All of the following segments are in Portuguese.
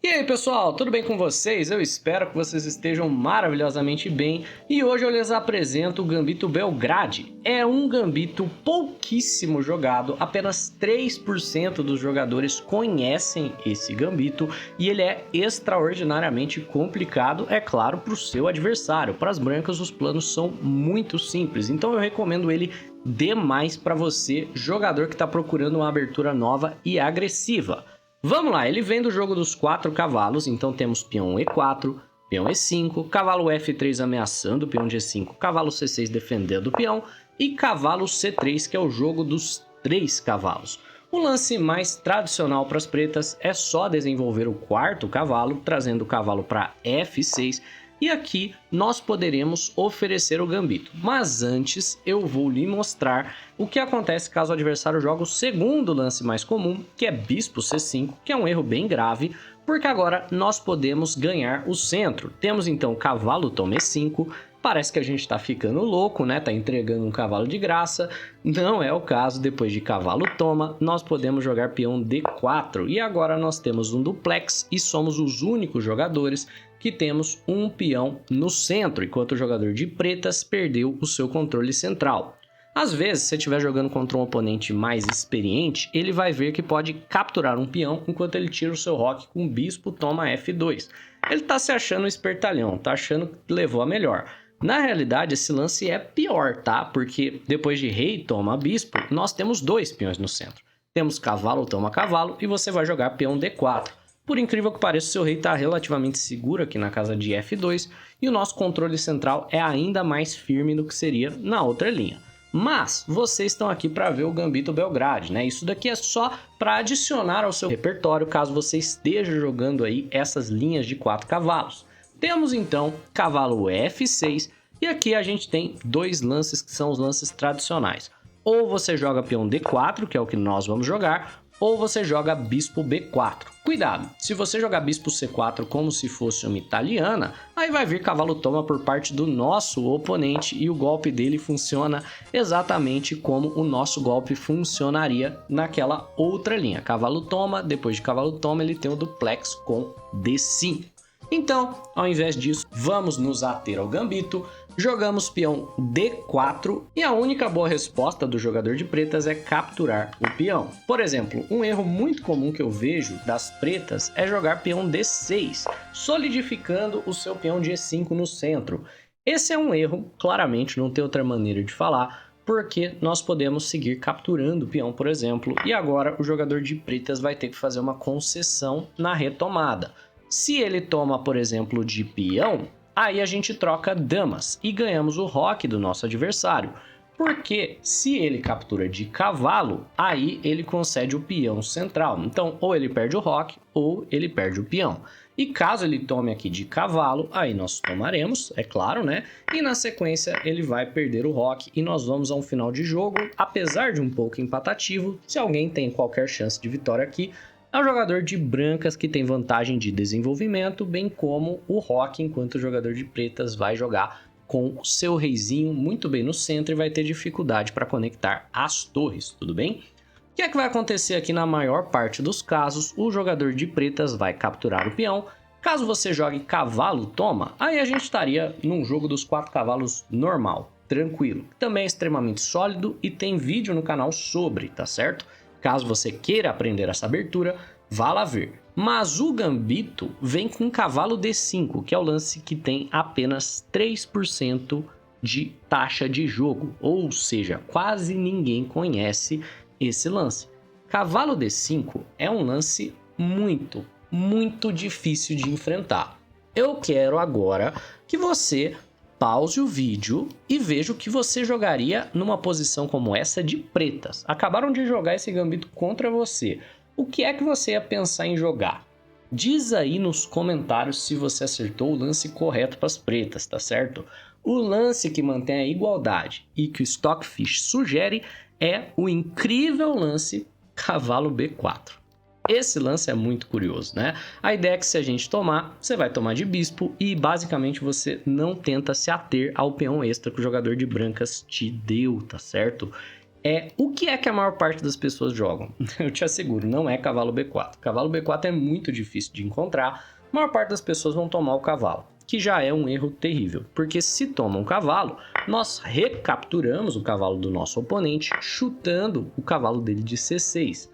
E aí pessoal, tudo bem com vocês? Eu espero que vocês estejam maravilhosamente bem e hoje eu lhes apresento o Gambito Belgrade. É um gambito pouquíssimo jogado, apenas 3% dos jogadores conhecem esse gambito e ele é extraordinariamente complicado, é claro, para o seu adversário. Para as brancas os planos são muito simples, então eu recomendo ele demais para você, jogador que está procurando uma abertura nova e agressiva. Vamos lá, ele vem do jogo dos 4 cavalos, então temos peão E4, peão E5, cavalo F3 ameaçando o peão G5, cavalo C6 defendendo o peão e cavalo C3, que é o jogo dos 3 cavalos. O lance mais tradicional para as pretas é só desenvolver o 4º cavalo, trazendo o cavalo para F6, e aqui nós poderemos oferecer o gambito. Mas antes eu vou lhe mostrar o que acontece caso o adversário jogue o segundo lance mais comum, que é bispo C5, que é um erro bem grave, porque agora nós podemos ganhar o centro. Temos então cavalo toma E5, parece que a gente está ficando louco, né? Tá entregando um cavalo de graça. Não é o caso, depois de cavalo toma, nós podemos jogar peão D4. E agora nós temos um duplex e somos os únicos jogadores que temos um peão no centro, enquanto o jogador de pretas perdeu o seu controle central. Às vezes, se você estiver jogando contra um oponente mais experiente, ele vai ver que pode capturar um peão enquanto ele tira o seu roque com bispo toma F2. Ele está se achando espertalhão, está achando que levou a melhor. Na realidade, esse lance é pior, tá? Porque depois de rei toma bispo, nós temos 2 peões no centro. Temos cavalo toma cavalo e você vai jogar peão D4. Por incrível que pareça, o seu rei está relativamente seguro aqui na casa de F2 e o nosso controle central é ainda mais firme do que seria na outra linha. Mas vocês estão aqui para ver o Gambito Belgrade, né? Isso daqui é só para adicionar ao seu repertório caso você esteja jogando aí essas linhas de 4 cavalos. Temos então cavalo F6 e aqui a gente tem 2 lances que são os lances tradicionais. Ou você joga peão D4, que é o que nós vamos jogar, ou você joga bispo B4. Cuidado, se você jogar bispo C4 como se fosse uma italiana, aí vai vir cavalo toma por parte do nosso oponente e o golpe dele funciona exatamente como o nosso golpe funcionaria naquela outra linha. Cavalo toma, depois de cavalo toma ele tem o duplex com D5. Então, ao invés disso, vamos nos ater ao gambito, jogamos peão D4 e a única boa resposta do jogador de pretas é capturar o peão. Por exemplo, um erro muito comum que eu vejo das pretas é jogar peão D6, solidificando o seu peão de E5 no centro. Esse é um erro, claramente não tem outra maneira de falar, porque nós podemos seguir capturando o peão, por exemplo, e agora o jogador de pretas vai ter que fazer uma concessão na retomada. Se ele toma, por exemplo, de peão, aí a gente troca damas e ganhamos o roque do nosso adversário. Porque se ele captura de cavalo, aí ele concede o peão central. Então, ou ele perde o roque, ou ele perde o peão. E caso ele tome aqui de cavalo, aí nós tomaremos, é claro, né? E na sequência ele vai perder o roque e nós vamos a um final de jogo, apesar de um pouco empatativo. Se alguém tem qualquer chance de vitória aqui, é o jogador de brancas que tem vantagem de desenvolvimento, bem como o roque, enquanto o jogador de pretas vai jogar com o seu reizinho muito bem no centro e vai ter dificuldade para conectar as torres, tudo bem? O que é que vai acontecer aqui na maior parte dos casos? O jogador de pretas vai capturar o peão. Caso você jogue cavalo toma, aí a gente estaria num jogo dos 4 cavalos normal, tranquilo. Também é extremamente sólido e tem vídeo no canal sobre, tá certo? Caso você queira aprender essa abertura, vá lá ver. Mas o gambito vem com cavalo D5, que é o lance que tem apenas 3% de taxa de jogo. Ou seja, quase ninguém conhece esse lance. Cavalo D5 é um lance muito difícil de enfrentar. Eu quero agora que você pause o vídeo e veja o que você jogaria numa posição como essa de pretas. Acabaram de jogar esse gambito contra você. O que é que você ia pensar em jogar? Diz aí nos comentários se você acertou o lance correto para as pretas, tá certo? O lance que mantém a igualdade e que o Stockfish sugere é o incrível lance cavalo B4. Esse lance é muito curioso, né? A ideia é que se a gente tomar, você vai tomar de bispo e basicamente você não tenta se ater ao peão extra que o jogador de brancas te deu, tá certo? O que é que a maior parte das pessoas jogam? Eu te asseguro, não é cavalo B4. Cavalo B4 é muito difícil de encontrar, a maior parte das pessoas vão tomar o cavalo, que já é um erro terrível, porque se toma um cavalo, nós recapturamos o cavalo do nosso oponente, chutando o cavalo dele de C6.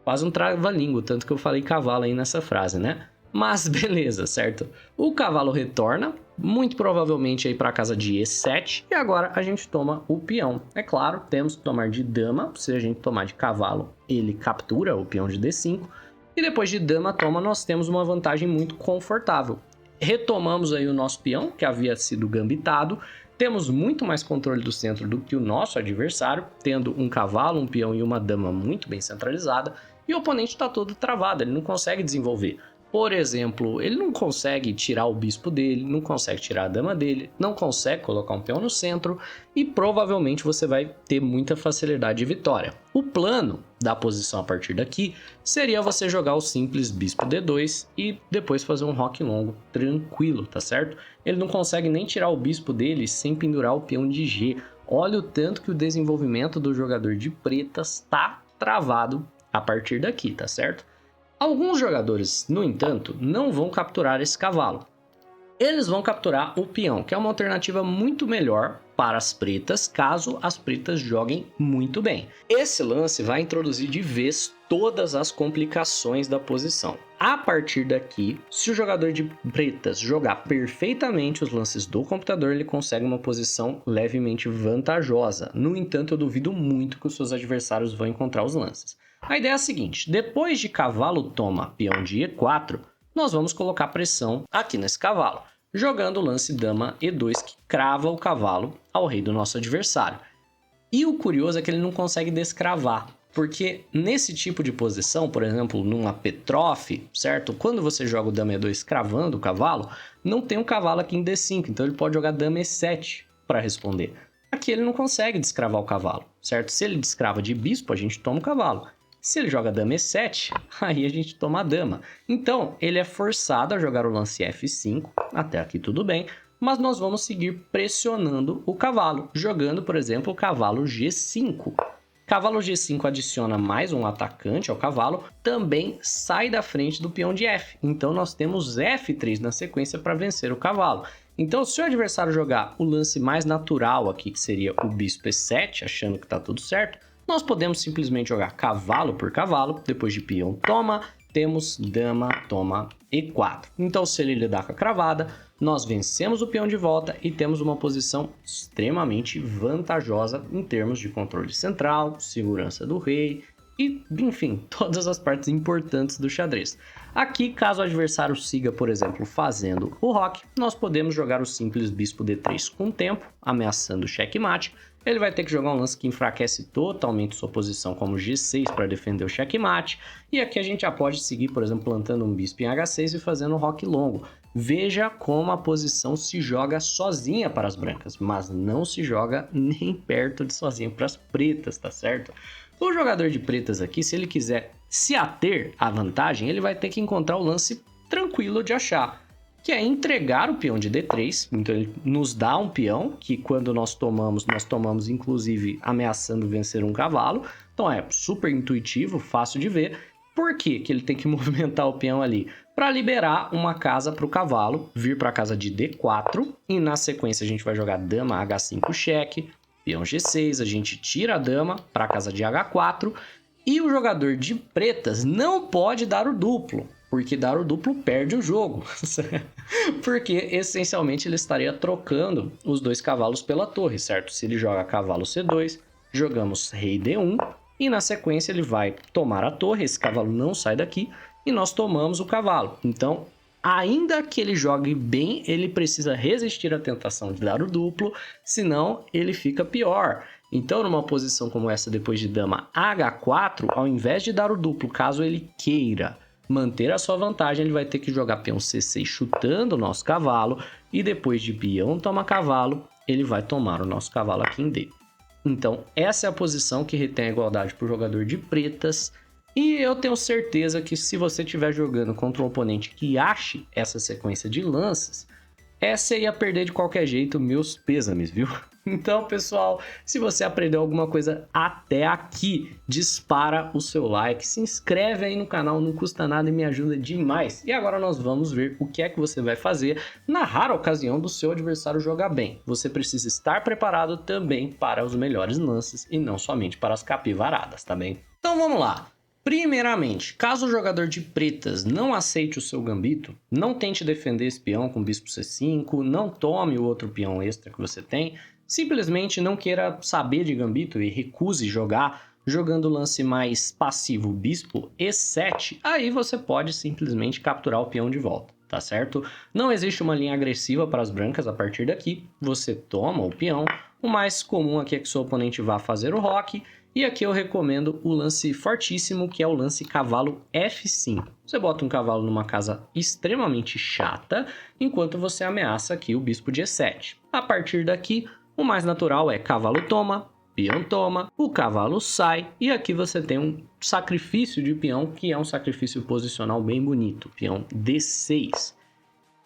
Quase um trava-língua, tanto que eu falei cavalo aí nessa frase, né? Mas beleza, certo? O cavalo retorna, muito provavelmente aí para a casa de E7, e agora a gente toma o peão. É claro, temos que tomar de dama, se a gente tomar de cavalo, ele captura o peão de D5, e depois de dama toma, nós temos uma vantagem muito confortável. Retomamos aí o nosso peão, que havia sido gambitado, temos muito mais controle do centro do que o nosso adversário, tendo um cavalo, um peão e uma dama muito bem centralizada, e o oponente está todo travado, ele não consegue desenvolver. Por exemplo, ele não consegue tirar o bispo dele, não consegue tirar a dama dele, não consegue colocar um peão no centro e provavelmente você vai ter muita facilidade de vitória. O plano da posição a partir daqui seria você jogar o simples bispo D2 e depois fazer um roque longo tranquilo, tá certo? Ele não consegue nem tirar o bispo dele sem pendurar o peão de G. Olha o tanto que o desenvolvimento do jogador de pretas está travado a partir daqui, tá certo? Alguns jogadores, no entanto, não vão capturar esse cavalo. Eles vão capturar o peão, que é uma alternativa muito melhor para as pretas, caso as pretas joguem muito bem. Esse lance vai introduzir de vez todas as complicações da posição. A partir daqui, se o jogador de pretas jogar perfeitamente os lances do computador, ele consegue uma posição levemente vantajosa. No entanto, eu duvido muito que os seus adversários vão encontrar os lances. A ideia é a seguinte, depois de cavalo toma peão de E4, nós vamos colocar pressão aqui nesse cavalo, jogando o lance dama E2 que crava o cavalo ao rei do nosso adversário. E o curioso é que ele não consegue descravar, porque nesse tipo de posição, por exemplo, numa Petroff, certo? Quando você joga o dama E2 cravando o cavalo, não tem um cavalo aqui em D5, então ele pode jogar dama E7 para responder. Aqui ele não consegue descravar o cavalo, certo? Se ele descrava de bispo, a gente toma o cavalo. Se ele joga dama E7, aí a gente toma a dama. Então, ele é forçado a jogar o lance F5, até aqui tudo bem, mas nós vamos seguir pressionando o cavalo, jogando, por exemplo, o cavalo G5. Cavalo G5 adiciona mais um atacante ao cavalo, também sai da frente do peão de F. Então, nós temos F3 na sequência para vencer o cavalo. Então, se o adversário jogar o lance mais natural aqui, que seria o bispo E7, achando que está tudo certo, nós podemos simplesmente jogar cavalo por cavalo, depois de peão toma, temos dama toma E4. Então, se ele lidar com a cravada, nós vencemos o peão de volta e temos uma posição extremamente vantajosa em termos de controle central, segurança do rei e, enfim, todas as partes importantes do xadrez. Aqui, caso o adversário siga, por exemplo, fazendo o roque, nós podemos jogar o simples bispo D3 com o tempo, ameaçando o checkmate. Ele vai ter que jogar um lance que enfraquece totalmente sua posição como G6 para defender o checkmate. E aqui a gente já pode seguir, por exemplo, plantando um bispo em H6 e fazendo um roque longo. Veja como a posição se joga sozinha para as brancas, mas não se joga nem perto de sozinha para as pretas, tá certo? O jogador de pretas aqui, se ele quiser se ater à vantagem, ele vai ter que encontrar o lance tranquilo de achar, que é entregar o peão de D3, então ele nos dá um peão, que quando nós tomamos inclusive ameaçando vencer um cavalo, então é super intuitivo, fácil de ver. Por que que ele tem que movimentar o peão ali? Para liberar uma casa para o cavalo, vir para a casa de D4, e na sequência a gente vai jogar dama H5 cheque, peão G6, a gente tira a dama para a casa de H4, e o jogador de pretas não pode dar o duplo, porque dar o duplo perde o jogo, porque essencialmente ele estaria trocando os dois cavalos pela torre, certo? Se ele joga cavalo C2, jogamos rei D1, e na sequência ele vai tomar a torre, esse cavalo não sai daqui, e nós tomamos o cavalo. Então, ainda que ele jogue bem, ele precisa resistir à tentação de dar o duplo, senão ele fica pior. Então, numa posição como essa, depois de dama H4, ao invés de dar o duplo, caso ele queira manter a sua vantagem, ele vai ter que jogar peão C6 chutando o nosso cavalo, e depois de peão toma cavalo, ele vai tomar o nosso cavalo aqui em D. Então, essa é a posição que retém a igualdade para o jogador de pretas, e eu tenho certeza que se você estiver jogando contra um oponente que ache essa sequência de lances, você ia perder de qualquer jeito, meus pêsames, viu? Então, pessoal, se você aprendeu alguma coisa até aqui, dispara o seu like, se inscreve aí no canal, não custa nada e me ajuda demais. E agora nós vamos ver o que é que você vai fazer na rara ocasião do seu adversário jogar bem. Você precisa estar preparado também para os melhores lances e não somente para as capivaradas, tá bem? Então vamos lá. Primeiramente, caso o jogador de pretas não aceite o seu gambito, não tente defender esse peão com bispo C5, não tome o outro peão extra que você tem, simplesmente não queira saber de gambito e recuse jogar, jogando o lance mais passivo bispo E7, aí você pode simplesmente capturar o peão de volta, tá certo? Não existe uma linha agressiva para as brancas a partir daqui, você toma o peão, o mais comum aqui é que seu oponente vá fazer o roque, e aqui eu recomendo o lance fortíssimo, que é o lance cavalo F5. Você bota um cavalo numa casa extremamente chata, enquanto você ameaça aqui o bispo de E7. A partir daqui, o mais natural é cavalo toma, peão toma, o cavalo sai, e aqui você tem um sacrifício de peão, que é um sacrifício posicional bem bonito, peão D6.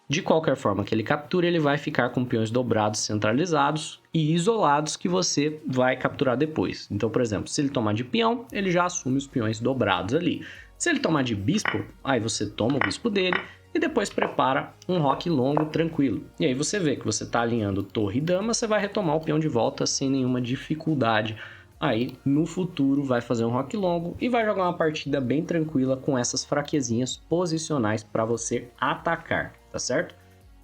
De qualquer forma que ele capture, ele vai ficar com peões dobrados centralizados e isolados que você vai capturar depois. Então, por exemplo, se ele tomar de peão, ele já assume os peões dobrados ali. Se ele tomar de bispo, aí você toma o bispo dele e depois prepara um roque longo tranquilo. E aí você vê que você está alinhando torre e dama, você vai retomar o peão de volta sem nenhuma dificuldade. Aí, no futuro, vai fazer um roque longo e vai jogar uma partida bem tranquila com essas fraquezinhas posicionais para você atacar, tá certo?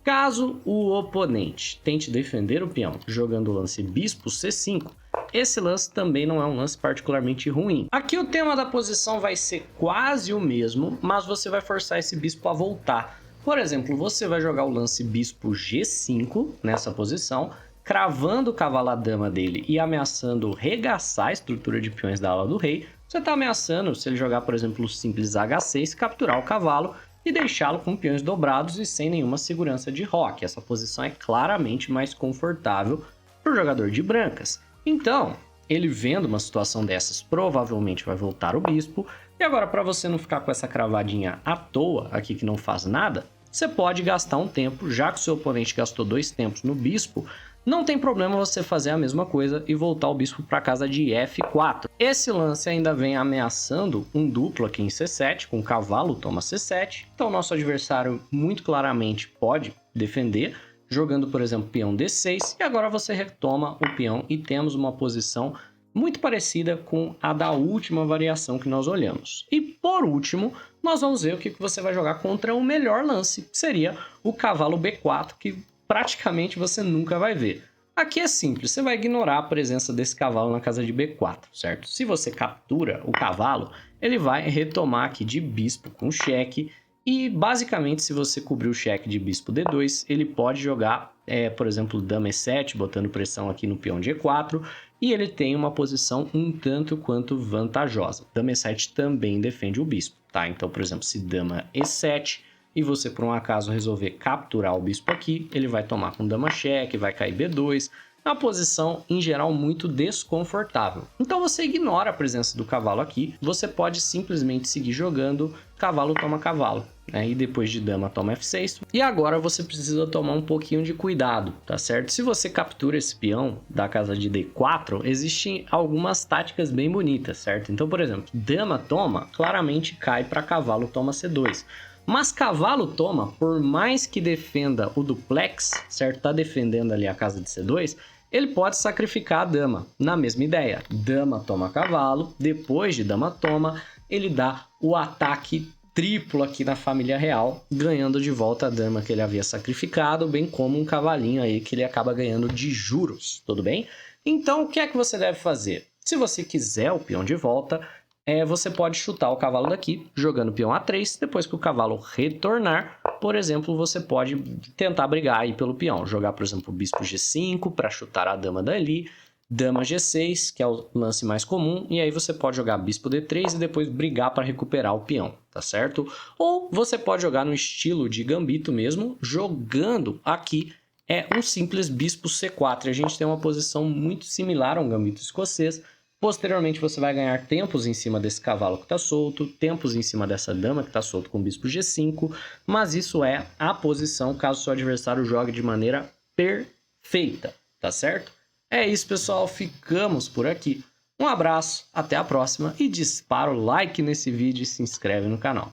Caso o oponente tente defender o peão jogando o lance bispo C5, esse lance também não é um lance particularmente ruim. Aqui o tema da posição vai ser quase o mesmo, mas você vai forçar esse bispo a voltar. Por exemplo, você vai jogar o lance bispo G5 nessa posição, cravando o cavalo à dama dele e ameaçando regaçar a estrutura de peões da ala do rei. Você está ameaçando, se ele jogar, por exemplo, o simples H6, capturar o cavalo e deixá-lo com peões dobrados e sem nenhuma segurança de roque. Essa posição é claramente mais confortável para o jogador de brancas. Então, ele vendo uma situação dessas, provavelmente vai voltar o bispo. E agora, para você não ficar com essa cravadinha à toa aqui que não faz nada, você pode gastar um tempo, já que o seu oponente gastou 2 tempos no bispo, não tem problema você fazer a mesma coisa e voltar o bispo para casa de F4. Esse lance ainda vem ameaçando um duplo aqui em C7, com cavalo toma C7. Então nosso adversário muito claramente pode defender, jogando, por exemplo, peão D6. E agora você retoma o peão e temos uma posição muito parecida com a da última variação que nós olhamos. E por último, nós vamos ver o que você vai jogar contra o melhor lance, que seria o cavalo B4, que praticamente você nunca vai ver. Aqui é simples, você vai ignorar a presença desse cavalo na casa de B4, certo? Se você captura o cavalo, ele vai retomar aqui de bispo com cheque e basicamente se você cobrir o cheque de bispo D2, ele pode jogar, por exemplo, dama E7, botando pressão aqui no peão de E4 e ele tem uma posição um tanto quanto vantajosa. Dama E7 também defende o bispo, tá? Então, por exemplo, se dama E7 e você por um acaso resolver capturar o bispo aqui, ele vai tomar com dama cheque, vai cair B2, é uma posição em geral muito desconfortável. Então você ignora a presença do cavalo aqui, você pode simplesmente seguir jogando cavalo toma cavalo, né? E depois de dama toma F6. E agora você precisa tomar um pouquinho de cuidado, tá certo? Se você captura esse peão da casa de D4, existem algumas táticas bem bonitas, certo? Então, por exemplo, dama toma claramente cai para cavalo toma C2. Mas cavalo toma, por mais que defenda o duplex, certo? Tá defendendo ali a casa de C2, ele pode sacrificar a dama. Na mesma ideia, dama toma cavalo, depois de dama toma, ele dá o ataque triplo aqui na família real, ganhando de volta a dama que ele havia sacrificado, bem como um cavalinho aí que ele acaba ganhando de juros, tudo bem? Então, o que é que você deve fazer? Se você quiser o peão de volta, você pode chutar o cavalo daqui, jogando peão A3, depois que o cavalo retornar, por exemplo, você pode tentar brigar aí pelo peão, jogar, por exemplo, o bispo G5 para chutar a dama dali, dama G6, que é o lance mais comum, e aí você pode jogar bispo D3 e depois brigar para recuperar o peão, tá certo? Ou você pode jogar no estilo de gambito mesmo, jogando aqui um simples bispo C4, e a gente tem uma posição muito similar a um gambito escocês. Posteriormente você vai ganhar tempos em cima desse cavalo que está solto, tempos em cima dessa dama que está solto com o bispo G5, mas isso é a posição caso seu adversário jogue de maneira perfeita, tá certo? É isso, pessoal. Ficamos por aqui. Um abraço, até a próxima e dispara o like nesse vídeo e se inscreve no canal.